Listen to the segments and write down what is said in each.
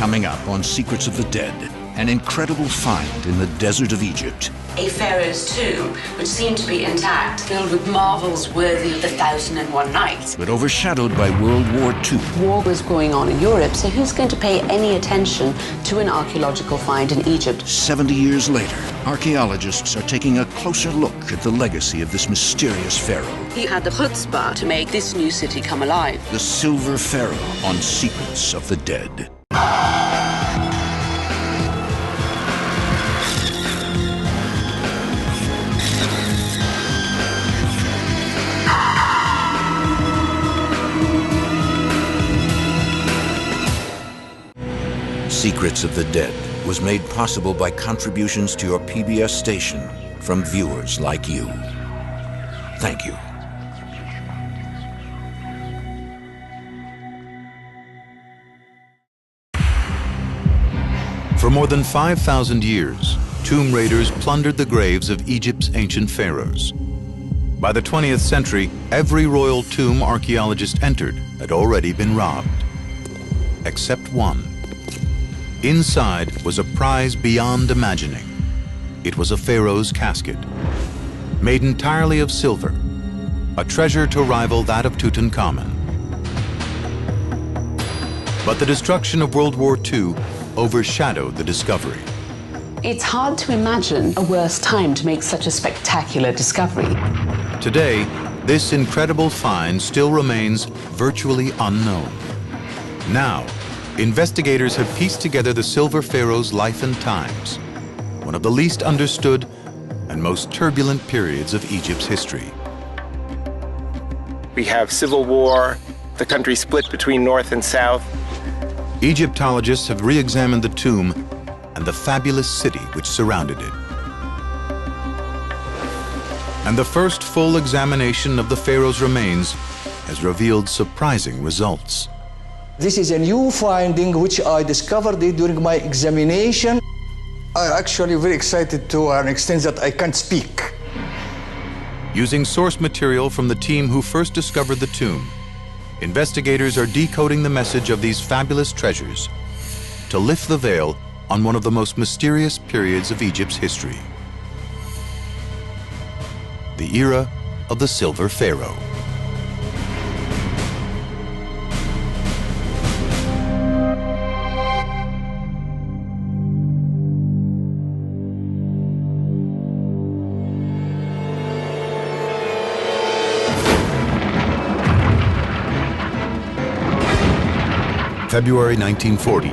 Coming up on Secrets of the Dead, an incredible find in the desert of Egypt. A pharaoh's tomb, which seemed to be intact, filled with marvels worthy of the 1001 Nights. But overshadowed by World War II. War was going on in Europe, so who's going to pay any attention to an archaeological find in Egypt? 70 years later, archaeologists are taking a closer look at the legacy of this mysterious pharaoh. He had the chutzpah to make this new city come alive. The Silver Pharaoh on Secrets of the Dead. Secrets of the Dead was made possible by contributions to your PBS station from viewers like you. Thank you. For more than 5,000 years, tomb raiders plundered the graves of Egypt's ancient pharaohs. By the 20th century, every royal tomb archaeologists entered had already been robbed, except one. Inside was a prize beyond imagining. It was a pharaoh's casket, made entirely of silver, a treasure to rival that of Tutankhamun. But the destruction of World War II overshadowed the discovery. It's hard to imagine a worse time to make such a spectacular discovery. Today, this incredible find still remains virtually unknown. Now, investigators have pieced together the Silver Pharaoh's life and times, one of the least understood and most turbulent periods of Egypt's history. We have civil war, the country split between North and South. Egyptologists have re-examined the tomb and the fabulous city which surrounded it. And the first full examination of the pharaoh's remains has revealed surprising results. This is a new finding which I discovered it during my examination. I'm actually very excited to an extent that I can't speak. Using source material from the team who first discovered the tomb, investigators are decoding the message of these fabulous treasures to lift the veil on one of the most mysterious periods of Egypt's history. The era of the Silver Pharaoh. February 1940.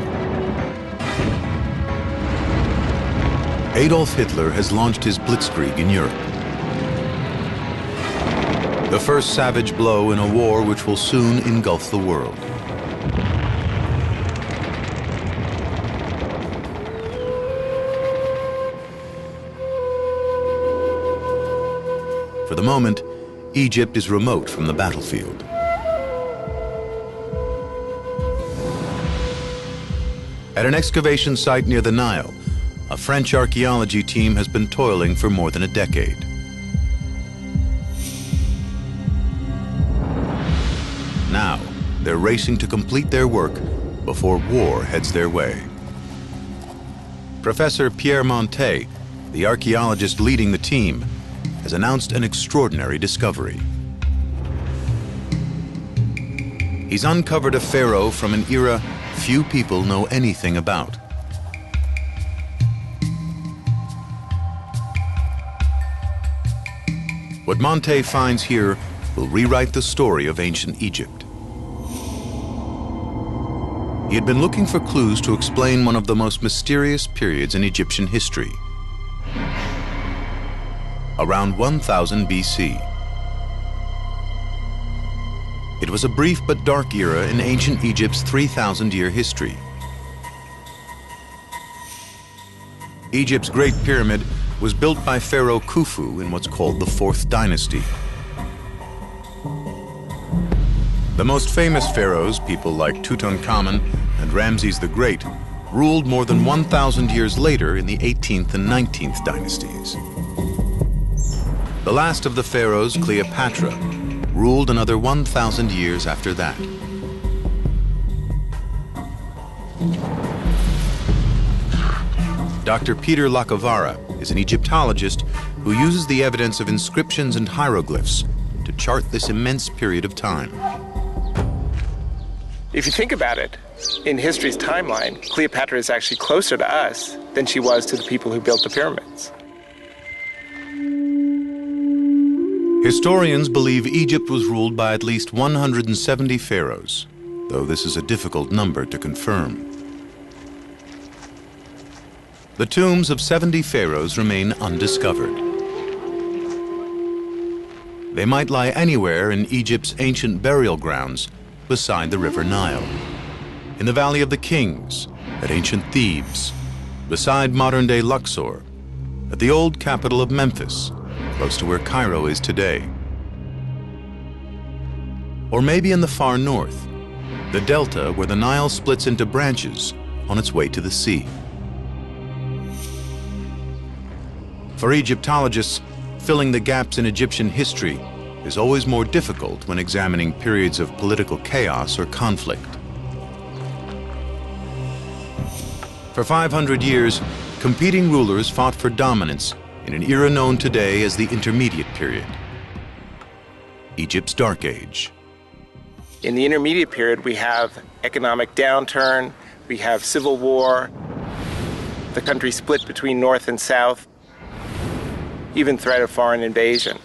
Adolf Hitler has launched his blitzkrieg in Europe. The first savage blow in a war which will soon engulf the world. For the moment, Egypt is remote from the battlefield. At an excavation site near the Nile, a French archaeology team has been toiling for more than a decade. Now, they're racing to complete their work before war heads their way. Professor Pierre Montet, the archaeologist leading the team, has announced an extraordinary discovery. He's uncovered a pharaoh from an era few people know anything about. What Montet finds here will rewrite the story of ancient Egypt. He had been looking for clues to explain one of the most mysterious periods in Egyptian history. Around 1000 BC. It was a brief but dark era in ancient Egypt's 3,000-year history. Egypt's Great Pyramid was built by Pharaoh Khufu in what's called the Fourth Dynasty. The most famous pharaohs, people like Tutankhamun and Ramses the Great, ruled more than 1,000 years later in the 18th and 19th dynasties. The last of the pharaohs, Cleopatra, ruled another 1,000 years after that. Dr. Peter Lacovara is an Egyptologist who uses the evidence of inscriptions and hieroglyphs to chart this immense period of time. If you think about it, in history's timeline, Cleopatra is actually closer to us than she was to the people who built the pyramids. Historians believe Egypt was ruled by at least 170 pharaohs, though this is a difficult number to confirm. The tombs of 70 pharaohs remain undiscovered. They might lie anywhere in Egypt's ancient burial grounds beside the River Nile, in the Valley of the Kings, at ancient Thebes, beside modern-day Luxor, at the old capital of Memphis, close to where Cairo is today. Or maybe in the far north, the delta where the Nile splits into branches on its way to the sea. For Egyptologists, filling the gaps in Egyptian history is always more difficult when examining periods of political chaos or conflict. For 500 years, competing rulers fought for dominance in an era known today as the Intermediate Period, Egypt's Dark Age. In the Intermediate Period, we have economic downturn, we have civil war, the country split between North and South, even threat of foreign invasion.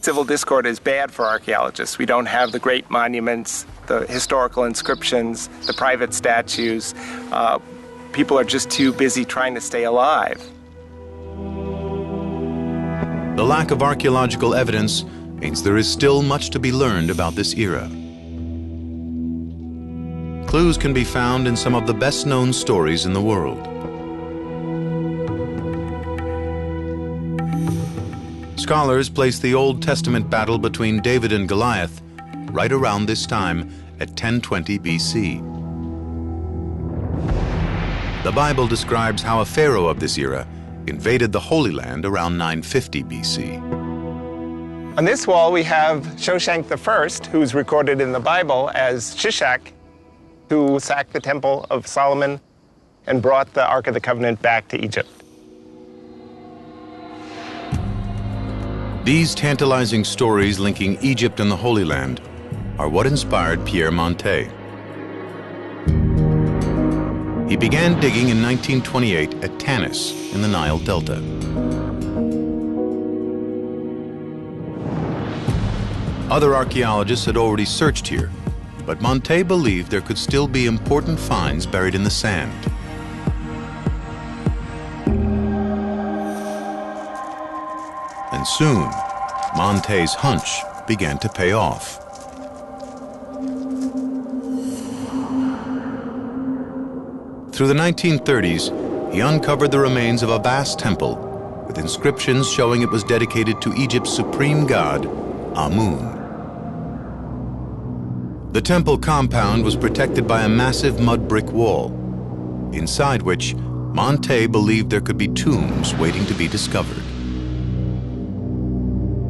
Civil discord is bad for archaeologists. We don't have the great monuments, the historical inscriptions, the private statues. People are just too busy trying to stay alive. The lack of archaeological evidence means there is still much to be learned about this era. Clues can be found in some of the best-known stories in the world. Scholars place the Old Testament battle between David and Goliath right around this time at 1020 BC. The Bible describes how a pharaoh of this era invaded the Holy Land around 950 BC. On this wall, we have Shoshank I, who's recorded in the Bible as Shishak, who sacked the Temple of Solomon and brought the Ark of the Covenant back to Egypt. These tantalizing stories linking Egypt and the Holy Land are what inspired Pierre Montet. He began digging in 1928 at Tanis in the Nile Delta. Other archaeologists had already searched here, but Montet believed there could still be important finds buried in the sand. And soon, Montet's hunch began to pay off. Through the 1930s, he uncovered the remains of a vast temple with inscriptions showing it was dedicated to Egypt's supreme god, Amun. The temple compound was protected by a massive mud brick wall, inside which Montet believed there could be tombs waiting to be discovered.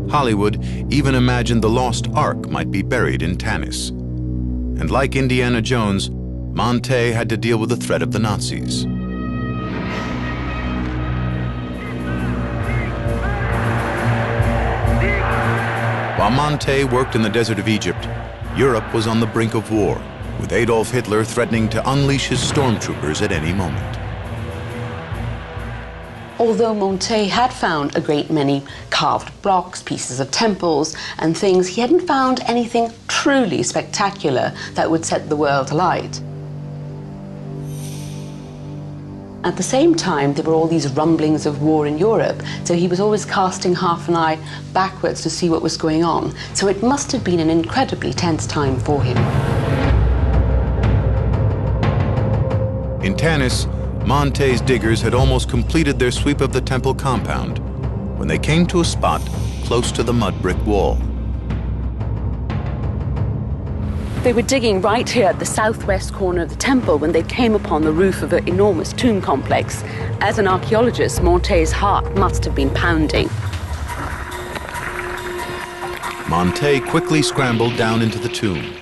Hollywood even imagined the lost Ark might be buried in Tanis. And like Indiana Jones, Montet had to deal with the threat of the Nazis. While Montet worked in the desert of Egypt, Europe was on the brink of war, with Adolf Hitler threatening to unleash his stormtroopers at any moment. Although Montet had found a great many carved blocks, pieces of temples and things, he hadn't found anything truly spectacular that would set the world alight. At the same time, there were all these rumblings of war in Europe, so he was always casting half an eye backwards to see what was going on. So it must have been an incredibly tense time for him. In Tanis, Montet's diggers had almost completed their sweep of the temple compound when they came to a spot close to the mud brick wall. They were digging right here at the southwest corner of the temple when they came upon the roof of an enormous tomb complex. As an archaeologist, Montet's heart must have been pounding. Montet quickly scrambled down into the tomb.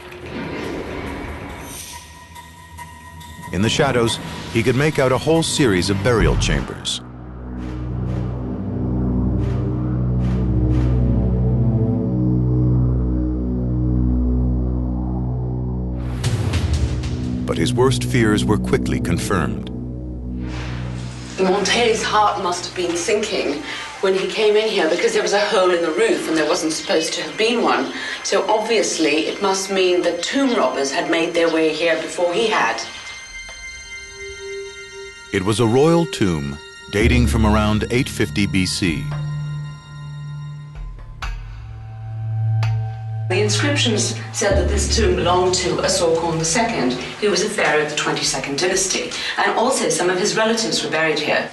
In the shadows, he could make out a whole series of burial chambers. But his worst fears were quickly confirmed. Monte's heart must have been sinking when he came in here because there was a hole in the roof and there wasn't supposed to have been one. So obviously it must mean that tomb robbers had made their way here before he had. It was a royal tomb dating from around 850 BC. The inscriptions said that this tomb belonged to Asorkon II, who was a pharaoh of the 22nd dynasty, and also some of his relatives were buried here.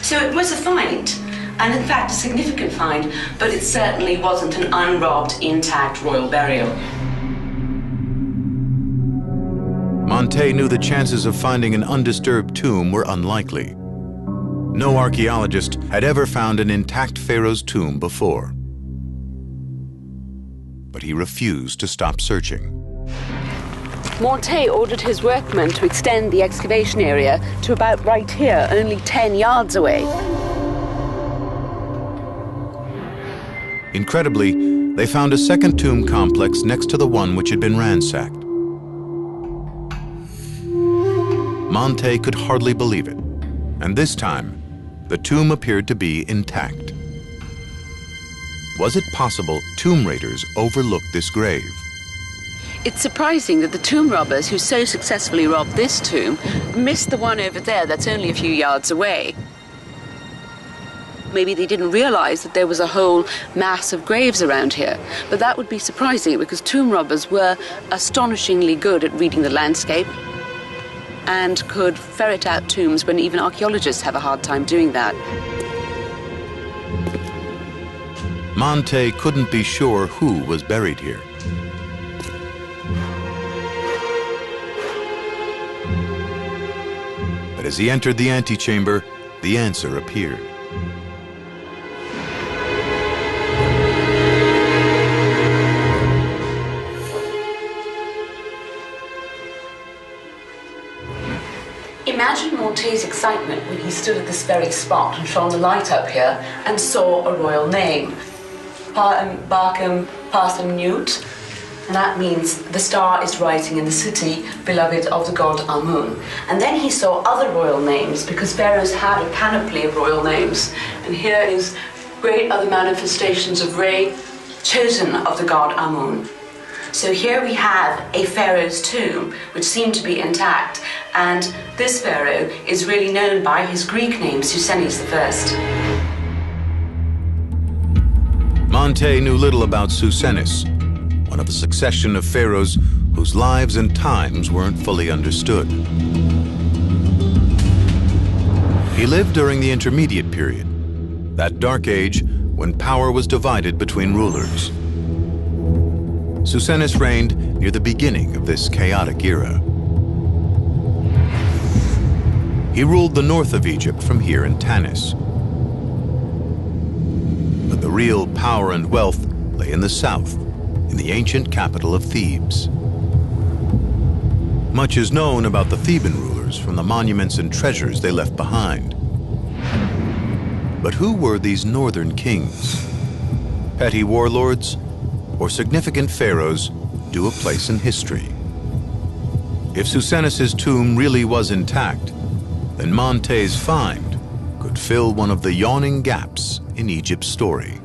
So it was a find, and in fact a significant find, but it certainly wasn't an unrobbed, intact royal burial. Monte knew the chances of finding an undisturbed tomb were unlikely. No archaeologist had ever found an intact pharaoh's tomb before. But he refused to stop searching. Monte ordered his workmen to extend the excavation area to about right here, only 10 yards away. Incredibly, they found a second tomb complex next to the one which had been ransacked. Monte could hardly believe it, and this time, the tomb appeared to be intact. Was it possible tomb raiders overlooked this grave? It's surprising that the tomb robbers who so successfully robbed this tomb missed the one over there that's only a few yards away. Maybe they didn't realize that there was a whole mass of graves around here, but that would be surprising because tomb robbers were astonishingly good at reading the landscape and could ferret out tombs when even archaeologists have a hard time doing that. Monte couldn't be sure who was buried here. But as he entered the antechamber, the answer appeared. Imagine Monte's excitement when he stood at this very spot and shone the light up here and saw a royal name. Barkham Partham Newt, and that means the star is rising in the city, beloved of the god Amun. And then he saw other royal names because pharaohs had a panoply of royal names. And here is great other manifestations of Re, chosen of the god Amun. So here we have a pharaoh's tomb, which seemed to be intact, and this pharaoh is really known by his Greek name, Susenes I. Monte knew little about Susenes, one of a succession of pharaohs whose lives and times weren't fully understood. He lived during the Intermediate Period, that dark age when power was divided between rulers. Susenes reigned near the beginning of this chaotic era. He ruled the north of Egypt from here in Tanis. But the real power and wealth lay in the south, in the ancient capital of Thebes. Much is known about the Theban rulers from the monuments and treasures they left behind. But who were these northern kings? Petty warlords or significant pharaohs due a place in history? If Susenes' tomb really was intact, then Monte's find could fill one of the yawning gaps in Egypt's story.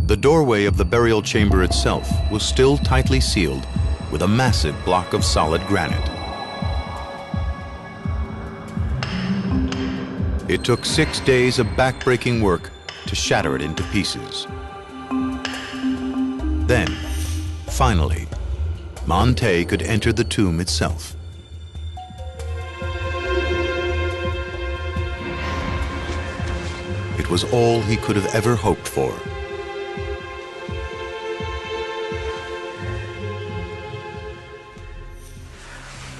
The doorway of the burial chamber itself was still tightly sealed with a massive block of solid granite. It took 6 days of back-breaking work to shatter it into pieces. Then, finally, Monte could enter the tomb itself. It was all he could have ever hoped for.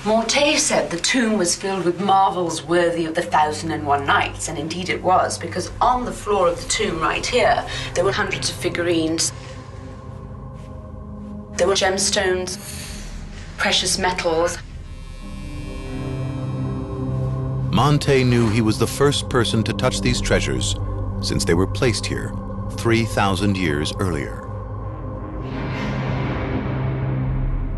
Monte said the tomb was filled with marvels worthy of the 1001 Nights, and indeed it was, because on the floor of the tomb right here, there were hundreds of figurines. There were gemstones, precious metals. Monte knew he was the first person to touch these treasures since they were placed here 3,000 years earlier.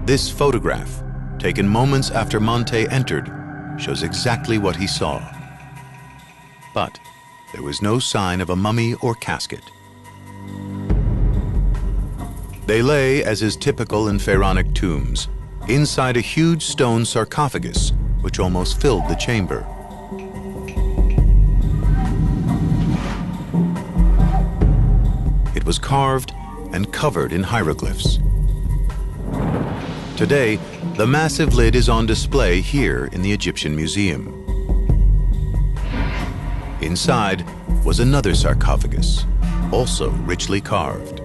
This photograph, taken moments after Monte entered, shows exactly what he saw. But there was no sign of a mummy or casket. They lay, as is typical in pharaonic tombs, inside a huge stone sarcophagus, which almost filled the chamber. It was carved and covered in hieroglyphs. Today, the massive lid is on display here in the Egyptian Museum. Inside was another sarcophagus, also richly carved.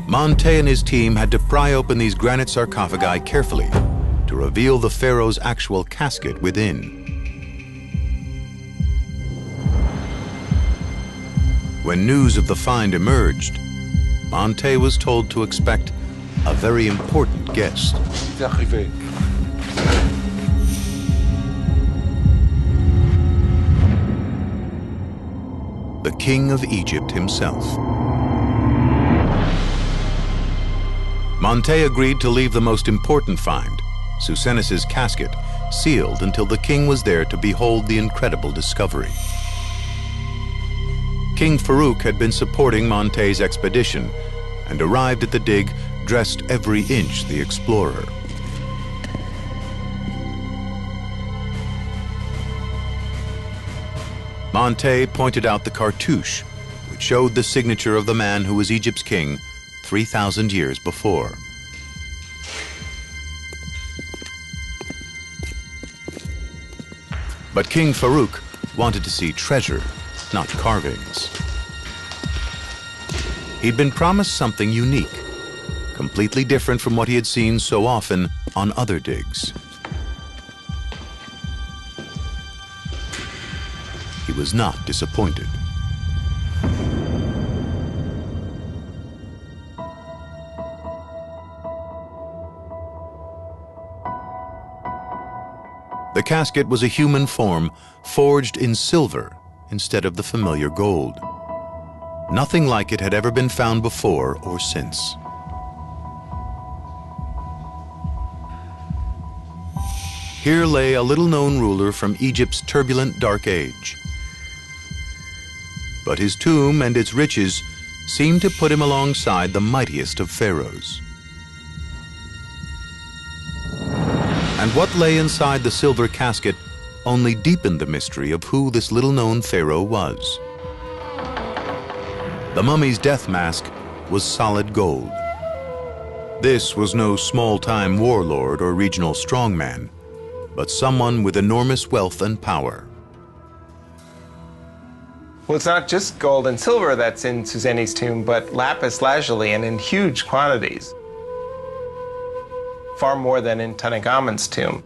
Monte and his team had to pry open these granite sarcophagi carefully to reveal the pharaoh's actual casket within. When news of the find emerged, Monte was told to expect a very important guest. The King of Egypt himself. Monte agreed to leave the most important find, Susenis's casket, sealed until the king was there to behold the incredible discovery. King Pharaoh had been supporting Monte's expedition and arrived at the dig dressed every inch the explorer. Monte pointed out the cartouche, which showed the signature of the man who was Egypt's king 3,000 years before. But King Pharaoh wanted to see treasure, not carvings. He'd been promised something unique, completely different from what he had seen so often on other digs. He was not disappointed. The casket was a human form forged in silver instead of the familiar gold. Nothing like it had ever been found before or since. Here lay a little-known ruler from Egypt's turbulent Dark Age. But his tomb and its riches seemed to put him alongside the mightiest of pharaohs. And what lay inside the silver casket only deepened the mystery of who this little-known pharaoh was. The mummy's death mask was solid gold. This was no small-time warlord or regional strongman, but someone with enormous wealth and power. Well, it's not just gold and silver that's in Susenis's tomb, but lapis lazuli, and in huge quantities. Far more than in Tutankhamun's tomb.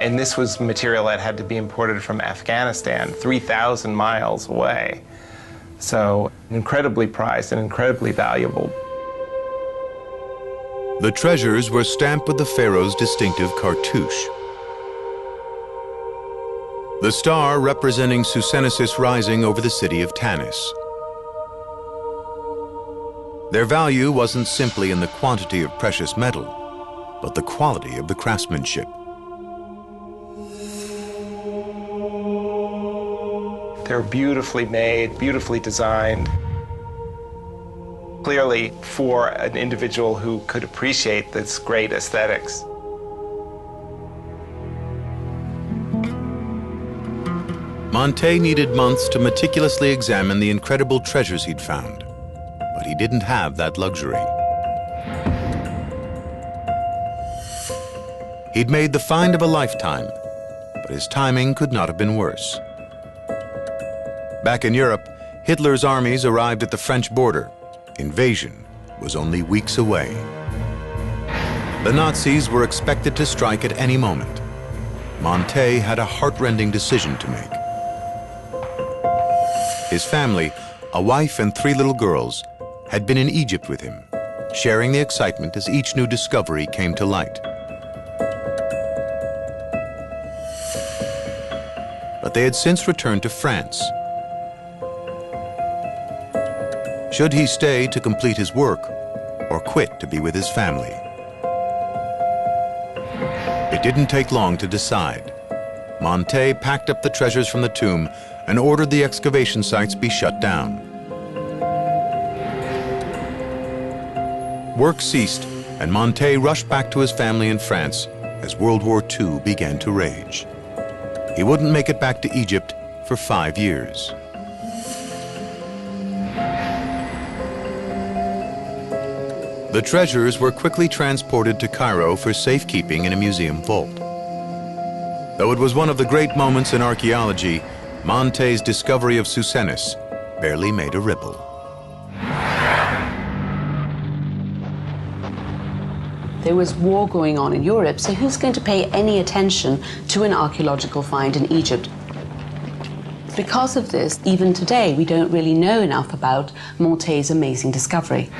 And this was material that had to be imported from Afghanistan, 3,000 miles away. So incredibly prized and incredibly valuable. The treasures were stamped with the pharaoh's distinctive cartouche. The star representing Susenis's rising over the city of Tanis. Their value wasn't simply in the quantity of precious metal, but the quality of the craftsmanship. They're beautifully made, beautifully designed. Clearly for an individual who could appreciate this great aesthetics. Monte needed months to meticulously examine the incredible treasures he'd found, but he didn't have that luxury. He'd made the find of a lifetime, but his timing could not have been worse. Back in Europe, Hitler's armies arrived at the French border. Invasion was only weeks away. The Nazis were expected to strike at any moment. Monte had a heart-rending decision to make. His family, a wife and 3 little girls, had been in Egypt with him, sharing the excitement as each new discovery came to light. But they had since returned to France. Should he stay to complete his work or quit to be with his family? It didn't take long to decide. Monte packed up the treasures from the tomb and ordered the excavation sites be shut down. Work ceased, and Monte rushed back to his family in France as World War II began to rage. He wouldn't make it back to Egypt for 5 years. The treasures were quickly transported to Cairo for safekeeping in a museum vault. Though it was one of the great moments in archaeology, Monte's discovery of Susenis barely made a ripple. There was war going on in Europe, so who's going to pay any attention to an archaeological find in Egypt? Because of this, even today, we don't really know enough about Monte's amazing discovery.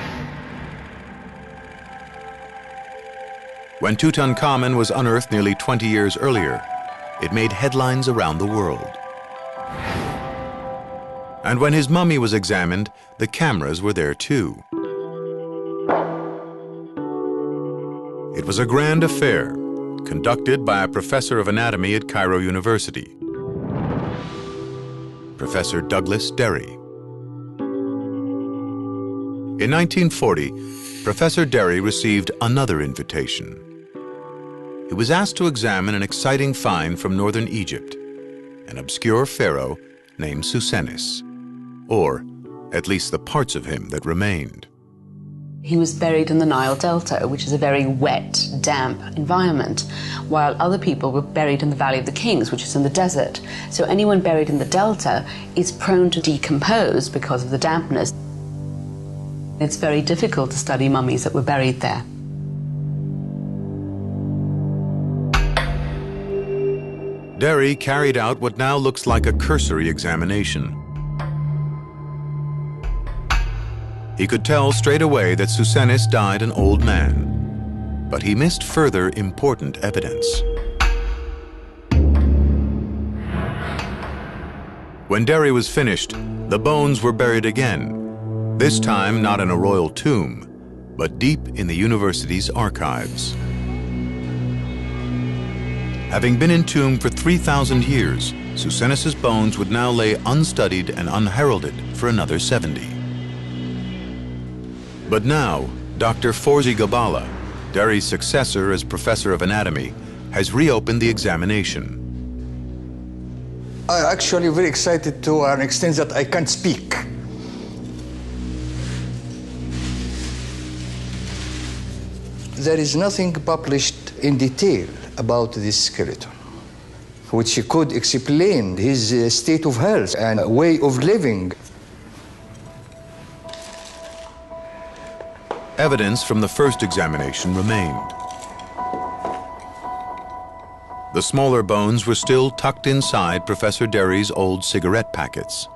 When Tutankhamun was unearthed nearly 20 years earlier, it made headlines around the world. And when his mummy was examined, the cameras were there too. It was a grand affair, conducted by a professor of anatomy at Cairo University, Professor Douglas Derry. In 1940, Professor Derry received another invitation. He was asked to examine an exciting find from northern Egypt, an obscure pharaoh named Susenis, or at least the parts of him that remained. He was buried in the Nile Delta, which is a very wet, damp environment, while other people were buried in the Valley of the Kings, which is in the desert. So anyone buried in the Delta is prone to decompose because of the dampness. It's very difficult to study mummies that were buried there. Derry carried out what now looks like a cursory examination. He could tell straight away that Susenis died an old man, but he missed further important evidence. When Derry was finished, the bones were buried again, this time not in a royal tomb, but deep in the university's archives. Having been entombed for 3,000 years, Susenis's bones would now lay unstudied and unheralded for another 70. But now, Dr. Forzi Gabala, Derry's successor as professor of anatomy, has reopened the examination. I'm actually very excited to an extent that I can't speak. There is nothing published in detail about this skeleton, which could explain his state of health and way of living. Evidence from the first examination remained. The smaller bones were still tucked inside Professor Derry's old cigarette packets.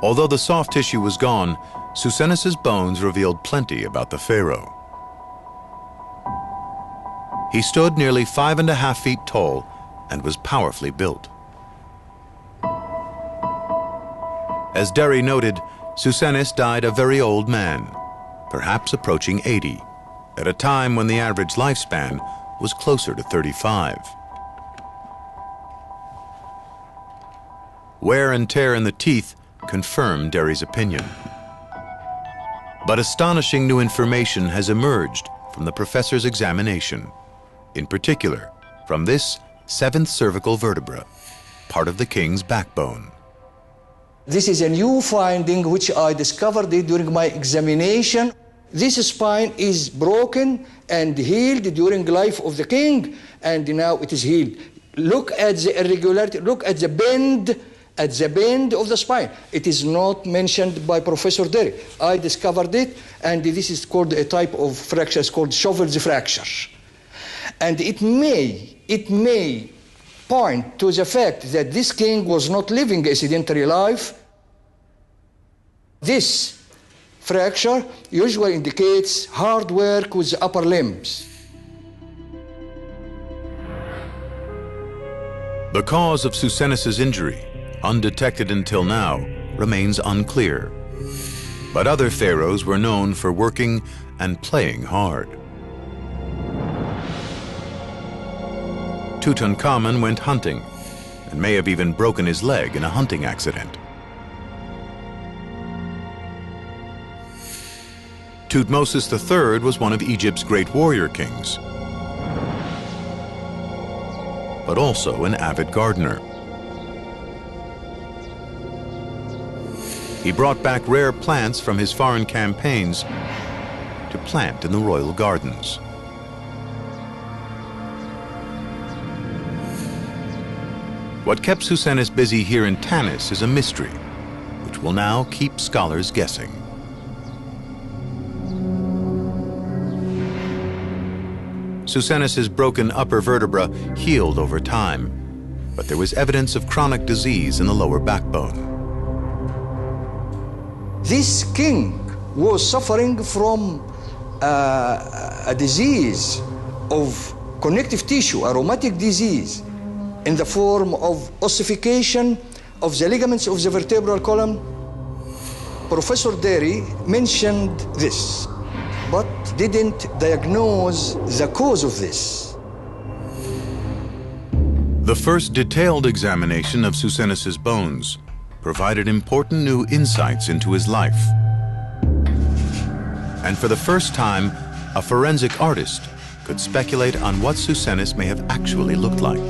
Although the soft tissue was gone, Susenis's bones revealed plenty about the pharaoh. He stood nearly 5.5 feet tall and was powerfully built. As Derry noted, Susenis died a very old man, perhaps approaching 80, at a time when the average lifespan was closer to 35. Wear and tear in the teeth confirmed Derry's opinion. But astonishing new information has emerged from the professor's examination, in particular from this 7th cervical vertebra, part of the king's backbone. This is a new finding which I discovered during my examination. This spine is broken and healed during the life of the king, and now it is healed. Look at the irregularity, look at the bend of the spine. It is not mentioned by Professor Derry. I discovered it, and this is called a type of fracture, it's called Chauvel's fracture. And it may point to the fact that this king was not living a sedentary life. This fracture usually indicates hard work with the upper limbs. The cause of Susenis's injury, undetected until now, remains unclear. But other pharaohs were known for working and playing hard. Tutankhamun went hunting and may have even broken his leg in a hunting accident. Thutmose III was one of Egypt's great warrior kings, but also an avid gardener. He brought back rare plants from his foreign campaigns to plant in the royal gardens. What kept Susenis busy here in Tanis is a mystery, which will now keep scholars guessing. Susenis's broken upper vertebra healed over time, but there was evidence of chronic disease in the lower backbone. This king was suffering from a disease of connective tissue, a rheumatic disease, in the form of ossification of the ligaments of the vertebral column. Professor Derry mentioned this, but didn't diagnose the cause of this. The first detailed examination of Susenis's bones provided important new insights into his life. And for the first time, a forensic artist could speculate on what Susenis may have actually looked like.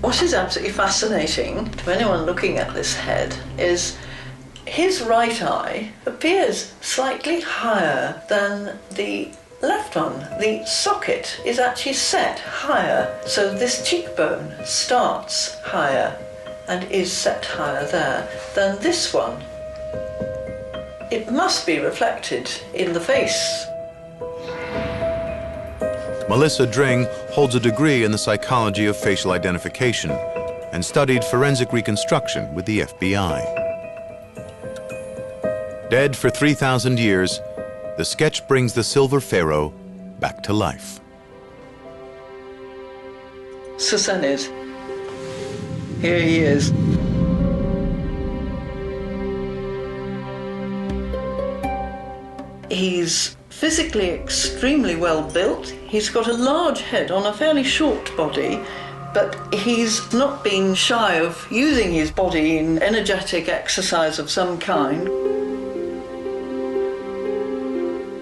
What is absolutely fascinating to anyone looking at this head is his right eye appears slightly higher than the left one. The socket is actually set higher, so this cheekbone starts higher and is set higher there than this one. It must be reflected in the face. Melissa Dring holds a degree in the psychology of facial identification and studied forensic reconstruction with the FBI. Dead for 3,000 years, the sketch brings the Silver Pharaoh back to life. Susenis. Here he is. He's physically extremely well built. He's got a large head on a fairly short body, but he's not been shy of using his body in energetic exercise of some kind.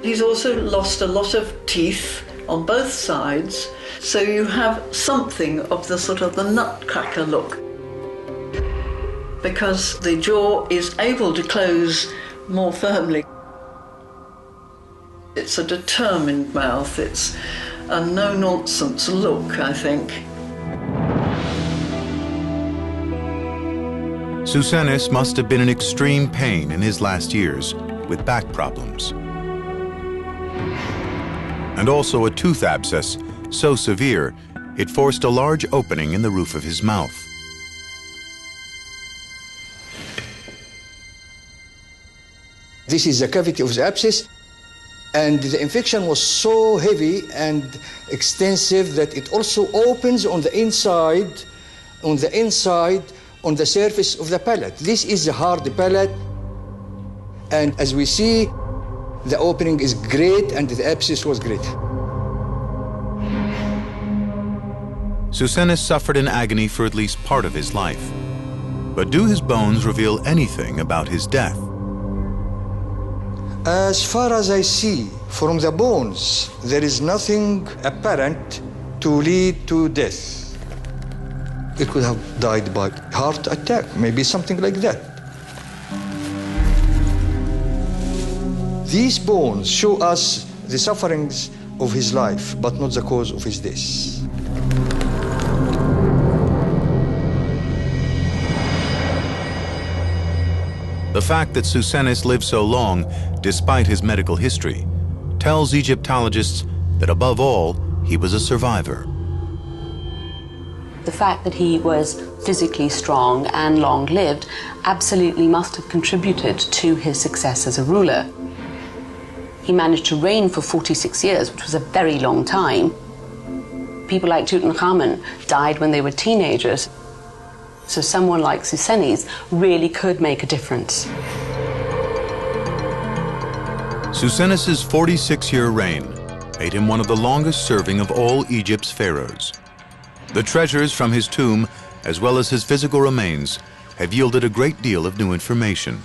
He's also lost a lot of teeth on both sides, so you have something of the sort of the nutcracker look, because the jaw is able to close more firmly. It's a determined mouth. It's a no-nonsense look, I think. Susenis must have been in extreme pain in his last years with back problems, and also a tooth abscess so severe it forced a large opening in the roof of his mouth. This is the cavity of the abscess, and the infection was so heavy and extensive that it also opens on the inside, on the surface of the palate. This is a hard palate, and as we see, the opening is great and the abscess was great. Susenis suffered in agony for at least part of his life. But do his bones reveal anything about his death? As far as I see from the bones, there is nothing apparent to lead to death. It could have died by heart attack, maybe something like that. These bones show us the sufferings of his life, but not the cause of his death. The fact that Susenis lived so long, despite his medical history, tells Egyptologists that above all, he was a survivor. The fact that he was physically strong and long-lived absolutely must have contributed to his success as a ruler. He managed to reign for 46 years, which was a very long time. People like Tutankhamun died when they were teenagers, so someone like Susenes really could make a difference. Susenes' 46-year reign made him one of the longest-serving of all Egypt's pharaohs. The treasures from his tomb, as well as his physical remains, have yielded a great deal of new information.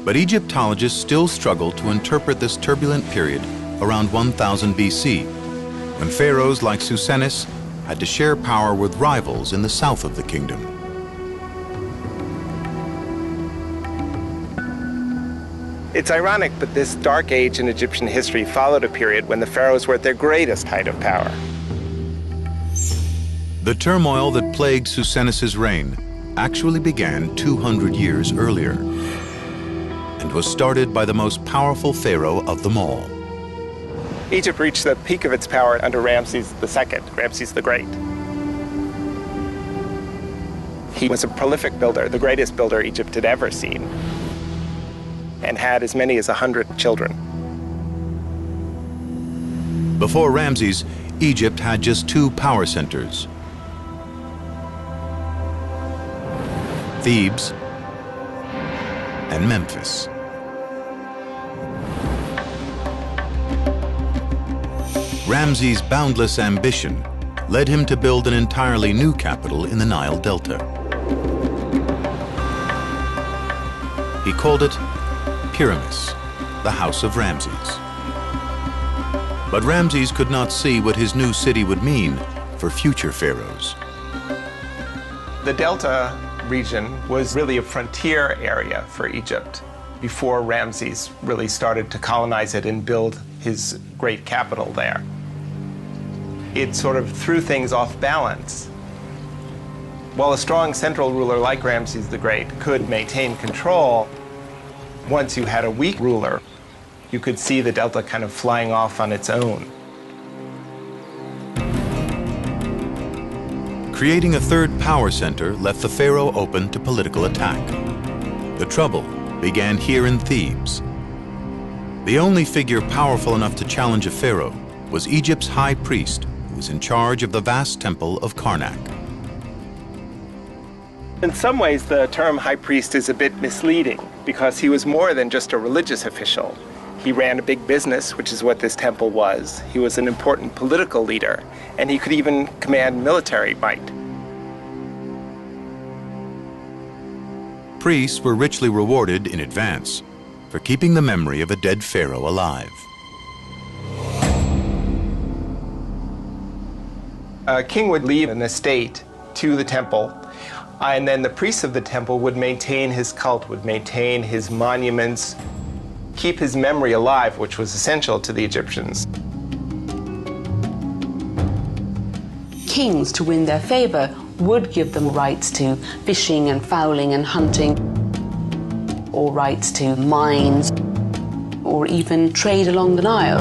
But Egyptologists still struggle to interpret this turbulent period around 1000 BC, when pharaohs like Susenes had to share power with rivals in the south of the kingdom. It's ironic, but this dark age in Egyptian history followed a period when the pharaohs were at their greatest height of power. The turmoil that plagued Susenes' reign actually began 200 years earlier and was started by the most powerful pharaoh of them all. Egypt reached the peak of its power under Ramses II, Ramses the Great. He was a prolific builder, the greatest builder Egypt had ever seen, and had as many as 100 children. Before Ramses, Egypt had just two power centers: Thebes and Memphis. Ramses' boundless ambition led him to build an entirely new capital in the Nile Delta. He called it Pyramus, the House of Ramses. But Ramses could not see what his new city would mean for future pharaohs. The Delta region was really a frontier area for Egypt before Ramses really started to colonize it and build his great capital there. It sort of threw things off balance. While a strong central ruler like Ramses the Great could maintain control, once you had a weak ruler, you could see the Delta kind of flying off on its own. Creating a third power center left the pharaoh open to political attack. The trouble began here in Thebes. The only figure powerful enough to challenge a pharaoh was Egypt's high priest, who was in charge of the vast temple of Karnak. In some ways, the term high priest is a bit misleading because he was more than just a religious official. He ran a big business, which is what this temple was. He was an important political leader, and he could even command military might. Priests were richly rewarded in advance for keeping the memory of a dead pharaoh alive. A king would leave an estate to the temple, and then the priests of the temple would maintain his cult, would maintain his monuments, keep his memory alive, which was essential to the Egyptians. Kings, to win their favor, would give them rights to fishing and fowling and hunting, or rights to mines, or even trade along the Nile.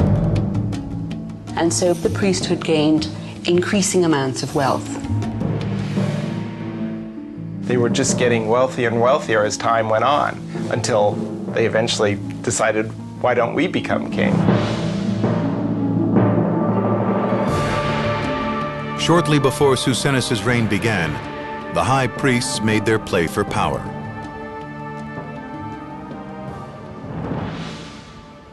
And so the priesthood gained increasing amounts of wealth. They were just getting wealthier and wealthier as time went on, until they eventually decided, why don't we become king? Shortly before Susenes' reign began, the high priests made their play for power.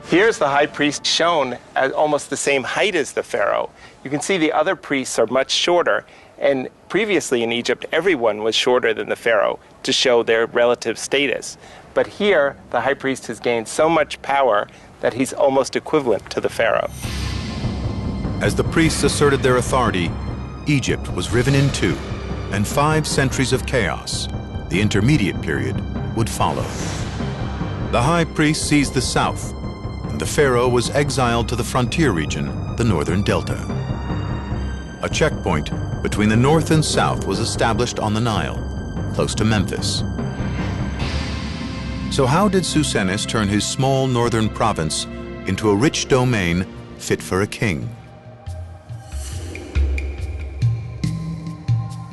Here's the high priest shown at almost the same height as the pharaoh. You can see the other priests are much shorter, and previously in Egypt, everyone was shorter than the pharaoh to show their relative status. But here, the high priest has gained so much power that he's almost equivalent to the pharaoh. As the priests asserted their authority, Egypt was riven in two, and 5 centuries of chaos, the intermediate period, would follow. The high priest seized the south, and the pharaoh was exiled to the frontier region, the northern delta. A checkpoint between the north and south was established on the Nile, close to Memphis. So how did Susenes turn his small northern province into a rich domain fit for a king.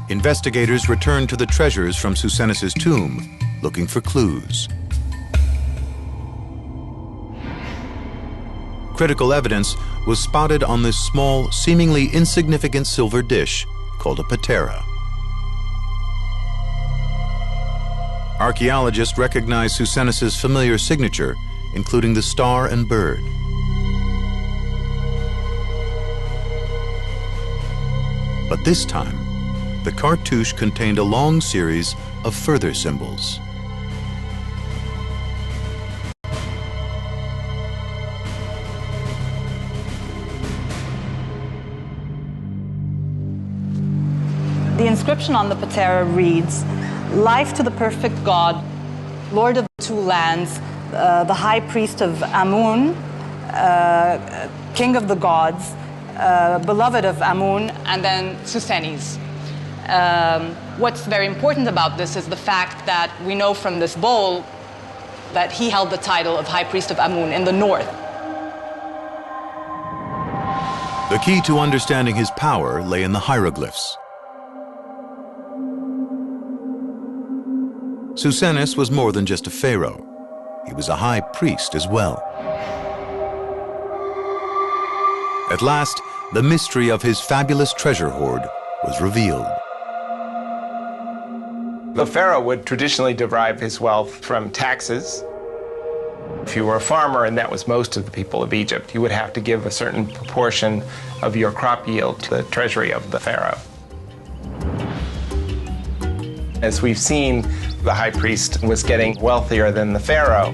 Investigators returned to the treasures from Susenis's tomb, looking for clues. Critical evidence was spotted on this small, seemingly insignificant silver dish called a patera. Archaeologists recognized Susenis's familiar signature, including the star and bird. But this time, the cartouche contained a long series of further symbols. The inscription on the patera reads, "Life to the perfect God, Lord of the two lands, the high priest of Amun, king of the gods, beloved of Amun," and then Susenis. What's very important about this is the fact that we know from this bowl that he held the title of High Priest of Amun in the north. The key to understanding his power lay in the hieroglyphs. Susenis was more than just a pharaoh. He was a high priest as well. At last, the mystery of his fabulous treasure hoard was revealed. The pharaoh would traditionally derive his wealth from taxes. If you were a farmer, and that was most of the people of Egypt, you would have to give a certain proportion of your crop yield to the treasury of the pharaoh. As we've seen, the high priest was getting wealthier than the pharaoh.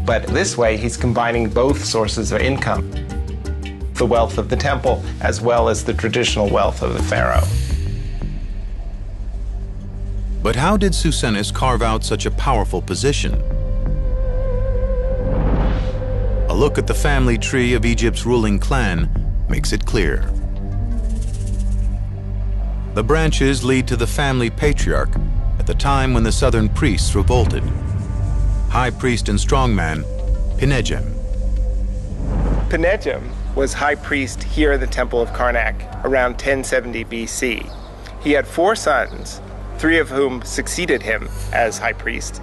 But this way, he's combining both sources of income, the wealth of the temple as well as the traditional wealth of the pharaoh. But how did Susenis carve out such a powerful position? A look at the family tree of Egypt's ruling clan makes it clear. The branches lead to the family patriarch at the time when the southern priests revolted. High priest and strongman, Pinegem. Pinegem was high priest here in the Temple of Karnak around 1070 BC. He had 4 sons, 3 of whom succeeded him as high priest.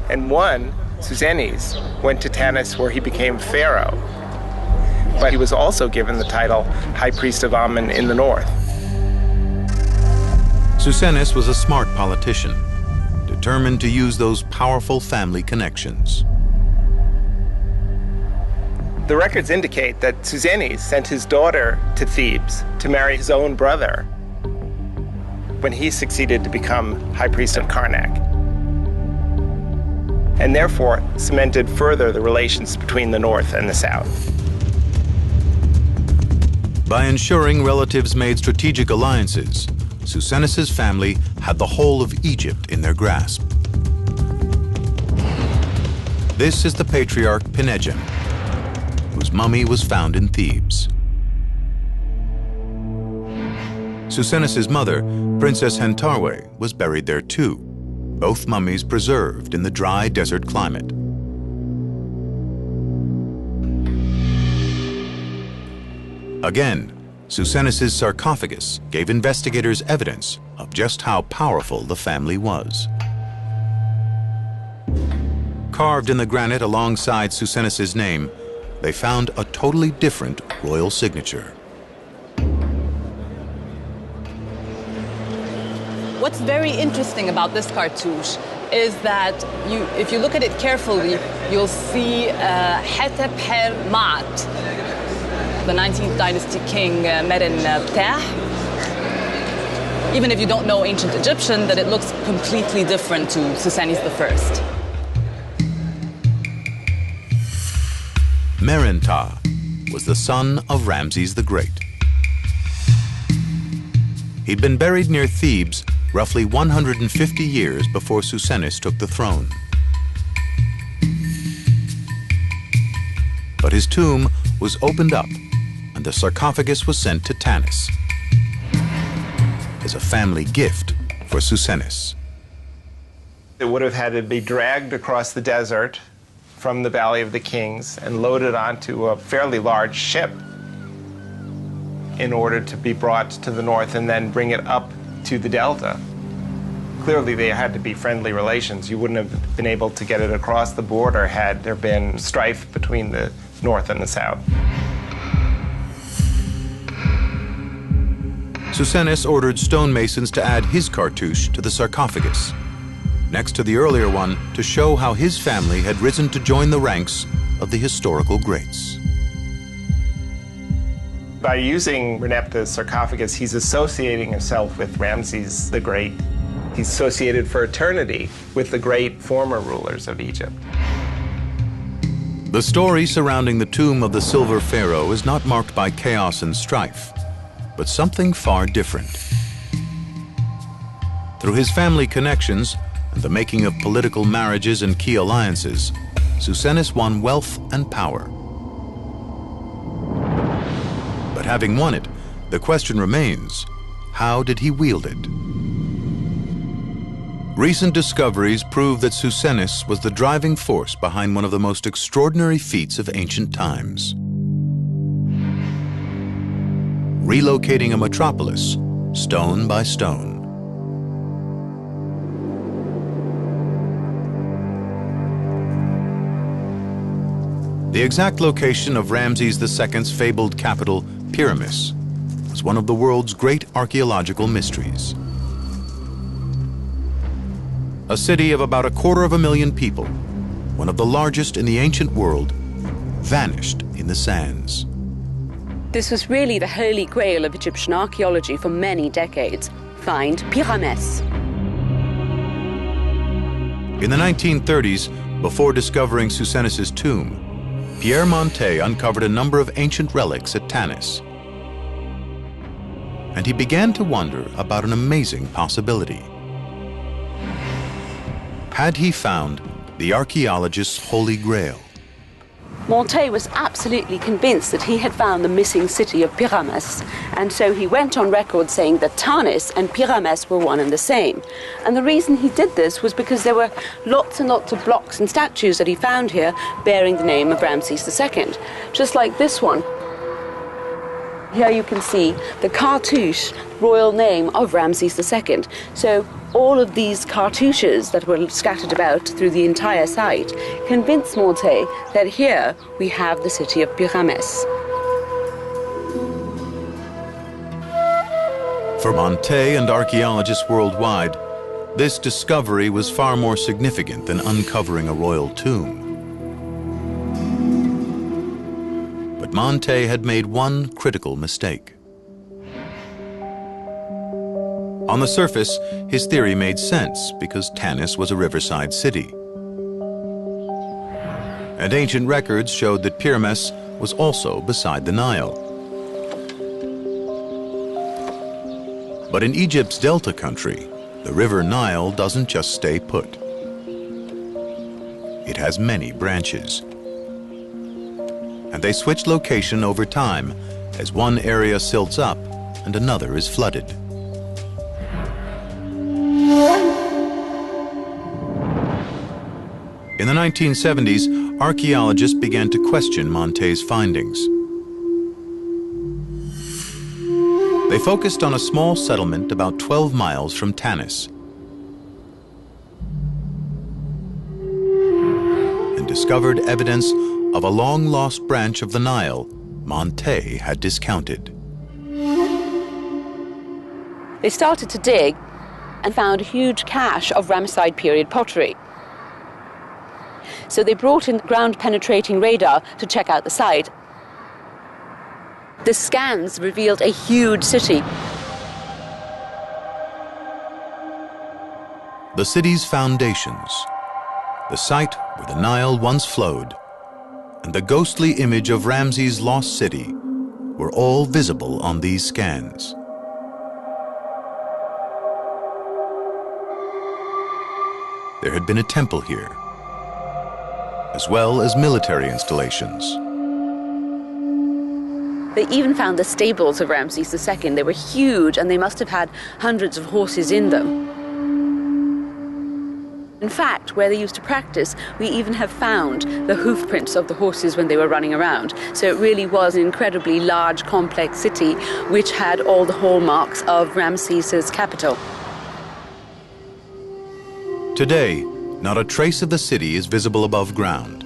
And one, Susenis, went to Tanis where he became pharaoh. But he was also given the title High Priest of Amun in the north. Susenis was a smart politician, determined to use those powerful family connections. The records indicate that Susenis sent his daughter to Thebes to marry his own brother when he succeeded to become high priest of Karnak, and therefore cemented further the relations between the north and the south. By ensuring relatives made strategic alliances, Susenis's family had the whole of Egypt in their grasp. This is the patriarch Pinegem, whose mummy was found in Thebes. Susenis's mother, Princess Hentarwe, was buried there too, both mummies preserved in the dry desert climate. Again, Susenis's sarcophagus gave investigators evidence of just how powerful the family was. Carved in the granite alongside Susenis's name, they found a totally different royal signature. What's very interesting about this cartouche is that if you look at it carefully, you'll see Hetep Her Ma'at, the 19th dynasty king Meren Ptah. Even if you don't know ancient Egyptian, that it looks completely different to Susenis I. Meren Ptah was the son of Ramses the Great. He'd been buried near Thebes roughly 150 years before Susenis took the throne. But his tomb was opened up and the sarcophagus was sent to Tanis as a family gift for Susenis. It would have had to be dragged across the desert from the Valley of the Kings and loaded onto a fairly large ship in order to be brought to the north and then bring it up to the delta. Clearly, they had to be friendly relations. You wouldn't have been able to get it across the border had there been strife between the north and the south. Susenes ordered stonemasons to add his cartouche to the sarcophagus, next to the earlier one, to show how his family had risen to join the ranks of the historical greats. By using Merneptah's sarcophagus, he's associating himself with Ramses the Great. He's associated for eternity with the great former rulers of Egypt. The story surrounding the tomb of the Silver Pharaoh is not marked by chaos and strife, but something far different. Through his family connections and the making of political marriages and key alliances, Susenes won wealth and power. But having won it, the question remains, how did he wield it? Recent discoveries prove that Susenes was the driving force behind one of the most extraordinary feats of ancient times. Relocating a metropolis, stone by stone. The exact location of Ramses II's fabled capital, Pyramus, was one of the world's great archaeological mysteries. A city of about 250,000 people, one of the largest in the ancient world, vanished in the sands. This was really the holy grail of Egyptian archaeology for many decades. Find Pyramus. In the 1930s, before discovering Susenes' tomb, Pierre Montet uncovered a number of ancient relics at Tanis. And he began to wonder about an amazing possibility. Had he found the archaeologist's holy grail? Montet was absolutely convinced that he had found the missing city of Pyramus, and so he went on record saying that Tanis and Pyramus were one and the same. And the reason he did this was because there were lots and lots of blocks and statues that he found here bearing the name of Ramses II, just like this one. Here you can see the cartouche, royal name of Ramses II. So all of these cartouches that were scattered about through the entire site convinced Montet that here we have the city of Pyramus. For Montet and archaeologists worldwide, this discovery was far more significant than uncovering a royal tomb. But Montet had made one critical mistake. On the surface, his theory made sense because Tanis was a riverside city. And ancient records showed that Pyramus was also beside the Nile. But in Egypt's delta country, the river Nile doesn't just stay put. It has many branches. And they switch location over time as one area silts up and another is flooded. In the 1970s, archaeologists began to question Montet's findings. They focused on a small settlement about 12 miles from Tanis and discovered evidence of a long-lost branch of the Nile Montet had discounted. They started to dig and found a huge cache of Ramesside period pottery. So they brought in ground-penetrating radar to check out the site. The scans revealed a huge city. The city's foundations, the site where the Nile once flowed, and the ghostly image of Ramses' lost city were all visible on these scans. There had been a temple here, as well as military installations. They even found the stables of Ramses II. They were huge and they must have had hundreds of horses in them. In fact, where they used to practice, we even have found the hoof prints of the horses when they were running around. So it really was an incredibly large, complex city which had all the hallmarks of Ramses' capital. Today, not a trace of the city is visible above ground.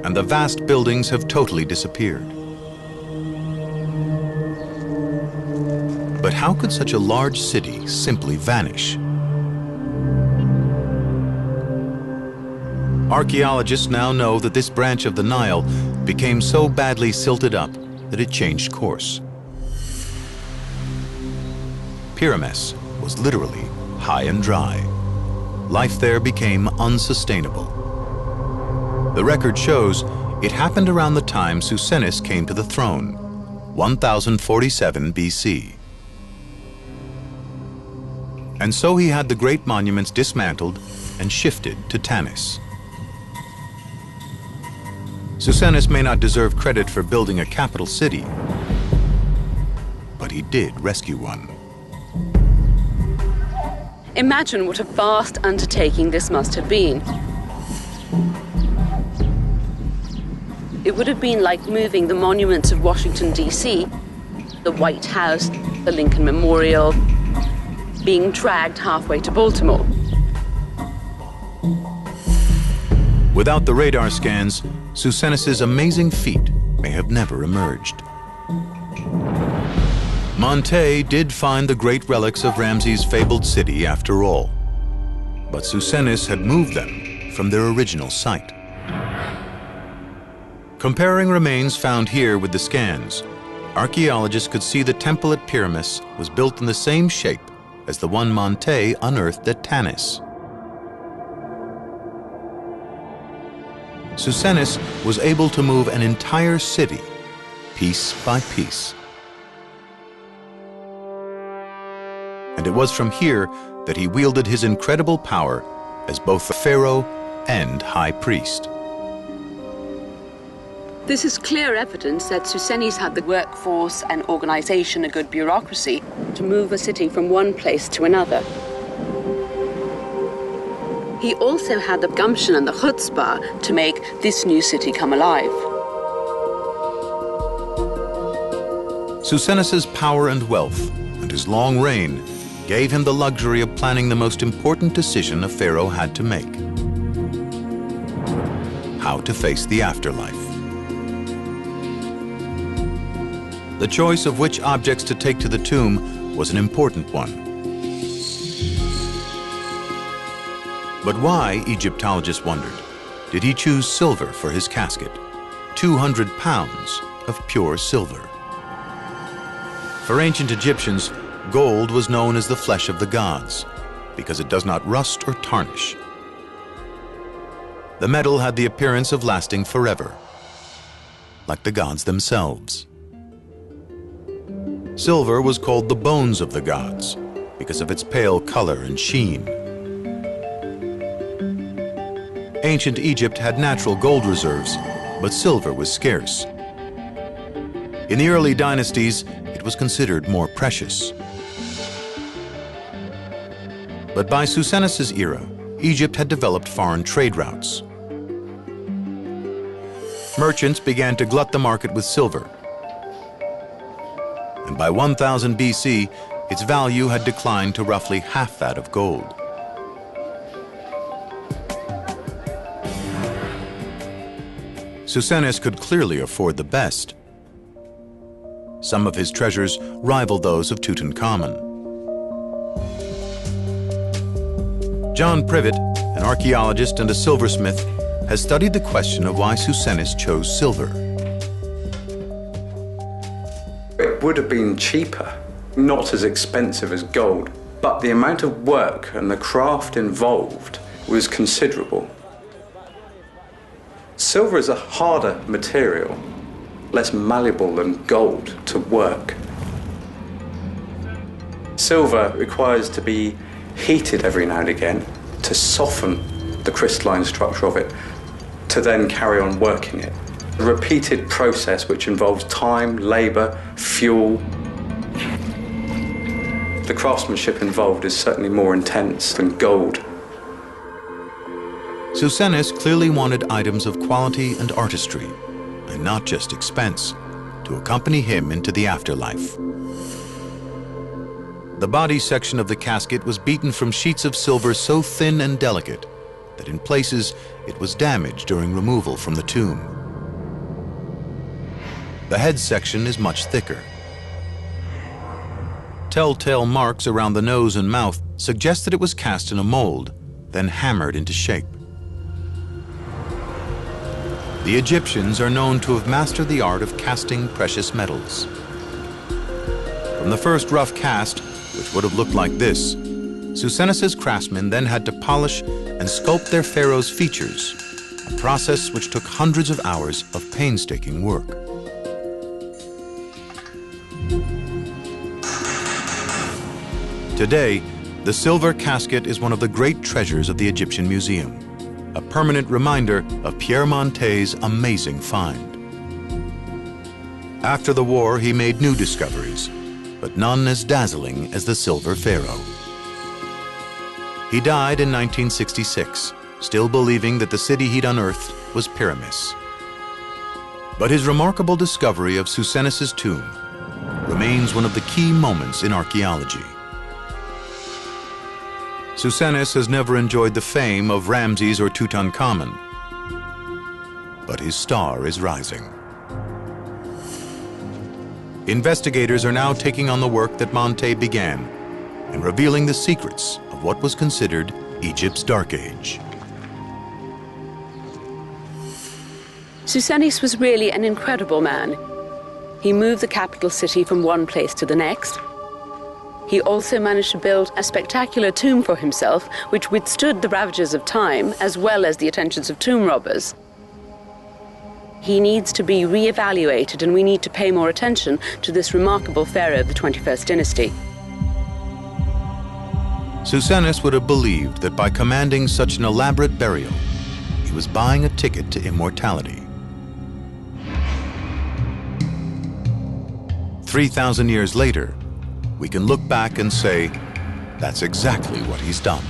And the vast buildings have totally disappeared. But how could such a large city simply vanish? Archaeologists now know that this branch of the Nile became so badly silted up that it changed course. Pyramus was literally high and dry. Life there became unsustainable. The record shows it happened around the time Susenes came to the throne, 1047 BC. And so he had the great monuments dismantled and shifted to Tanis. Susenes may not deserve credit for building a capital city, but he did rescue one. Imagine what a vast undertaking this must have been. It would have been like moving the monuments of Washington, D.C., the White House, the Lincoln Memorial, being dragged halfway to Baltimore. Without the radar scans, Susenes' amazing feat may have never emerged. Monte did find the great relics of Ramses' fabled city after all, but Susenes had moved them from their original site. Comparing remains found here with the scans, archaeologists could see the temple at Pyramus was built in the same shape as the one Monte unearthed at Tanis. Susenes was able to move an entire city, piece by piece. And it was from here that he wielded his incredible power as both the pharaoh and high priest. This is clear evidence that Susenes had the workforce and organization, a good bureaucracy, to move a city from one place to another. He also had the gumption and the chutzpah to make this new city come alive. Susenes' power and wealth and his long reign gave him the luxury of planning the most important decision a pharaoh had to make: how to face the afterlife. The choice of which objects to take to the tomb was an important one. But why, Egyptologists wondered, did he choose silver for his casket? 200 pounds of pure silver. For ancient Egyptians, gold was known as the flesh of the gods because it does not rust or tarnish. The metal had the appearance of lasting forever, like the gods themselves. Silver was called the bones of the gods because of its pale color and sheen. Ancient Egypt had natural gold reserves, but silver was scarce. In the early dynasties, it was considered more precious. But by Susenes' era, Egypt had developed foreign trade routes. Merchants began to glut the market with silver. And by 1000 BC, its value had declined to roughly half that of gold. Susenes could clearly afford the best. Some of his treasures rival those of Tutankhamun. John Privet, an archaeologist and a silversmith, has studied the question of why Susenes chose silver. It would have been cheaper, not as expensive as gold, but the amount of work and the craft involved was considerable. Silver is a harder material, less malleable than gold to work. Silver requires to be heated every now and again to soften the crystalline structure of it, to then carry on working it. A repeated process which involves time, labor, fuel. The craftsmanship involved is certainly more intense than gold. Susenis clearly wanted items of quality and artistry, and not just expense, to accompany him into the afterlife. The body section of the casket was beaten from sheets of silver so thin and delicate that in places it was damaged during removal from the tomb. The head section is much thicker. Telltale marks around the nose and mouth suggest that it was cast in a mold, then hammered into shape. The Egyptians are known to have mastered the art of casting precious metals. From the first rough cast, which would have looked like this, Susenis's craftsmen then had to polish and sculpt their pharaoh's features, a process which took hundreds of hours of painstaking work. Today, the silver casket is one of the great treasures of the Egyptian Museum, a permanent reminder of Pierre Montet's amazing find. After the war, he made new discoveries, but none as dazzling as the silver pharaoh. He died in 1966, still believing that the city he'd unearthed was Pyramus. But his remarkable discovery of Susenis's tomb remains one of the key moments in archaeology. Susenis has never enjoyed the fame of Ramses or Tutankhamun, but his star is rising. Investigators are now taking on the work that Montet began and revealing the secrets of what was considered Egypt's Dark Age. Susenis was really an incredible man. He moved the capital city from one place to the next. He also managed to build a spectacular tomb for himself, which withstood the ravages of time, as well as the attentions of tomb robbers. He needs to be re-evaluated, and we need to pay more attention to this remarkable pharaoh of the 21st dynasty. Susenis would have believed that by commanding such an elaborate burial, he was buying a ticket to immortality. 3,000 years later, we can look back and say, that's exactly what he's done.